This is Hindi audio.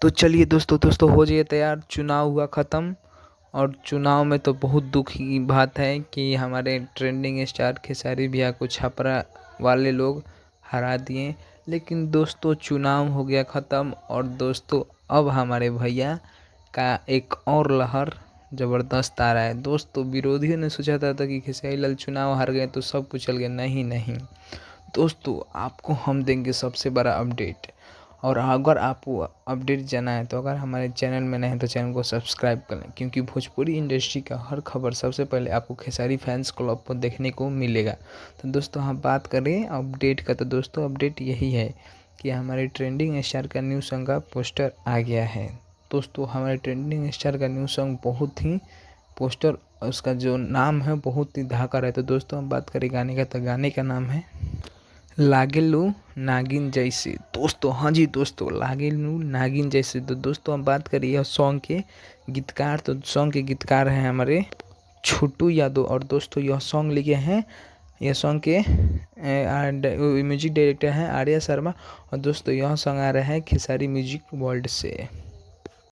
तो चलिए दोस्तों हो जाइए तैयार। चुनाव हुआ ख़त्म और चुनाव में तो बहुत दुख की बात है कि हमारे ट्रेंडिंग स्टार खेसारी भैया को छपरा वाले लोग हरा दिए। लेकिन दोस्तों चुनाव हो गया ख़त्म और दोस्तों अब हमारे भैया का एक और लहर ज़बरदस्त आ रहा है। दोस्तों विरोधियों ने सोचा था कि खेसारी लाल चुनाव हार गए तो सब कुछ चल गया। नहीं दोस्तों, आपको हम देंगे सबसे बड़ा अपडेट। और अगर आपको अपडेट जाना है तो अगर हमारे चैनल में नहीं है तो चैनल को सब्सक्राइब कर लें, क्योंकि भोजपुरी इंडस्ट्री का हर खबर सबसे पहले आपको खेसारी फैंस क्लब पर देखने को मिलेगा। तो दोस्तों हम बात करें अपडेट का, तो दोस्तों अपडेट यही है कि हमारे ट्रेंडिंग स्टार का न्यू सॉन्ग का पोस्टर आ गया है। दोस्तों हमारे ट्रेंडिंग स्टार का न्यू सॉन्ग बहुत ही पोस्टर, उसका जो नाम है बहुत ही धाकर है। तो दोस्तों हम बात करें गाने का, तो गाने का नाम है लागेलू नागिन जैसे। दोस्तों हाँ जी दोस्तों, लागेलू नागिन जैसे। तो दोस्तों हम बात करें यह सॉन्ग के गीतकार, तो सॉन्ग के गीतकार हैं हमारे छोटू यादव। और दोस्तों यह सॉन्ग लिखे हैं, यह सॉन्ग के म्यूजिक डायरेक्टर हैं आर्या शर्मा। और दोस्तों यह सॉन्ग आ रहा है खेसारी म्यूजिक वर्ल्ड से।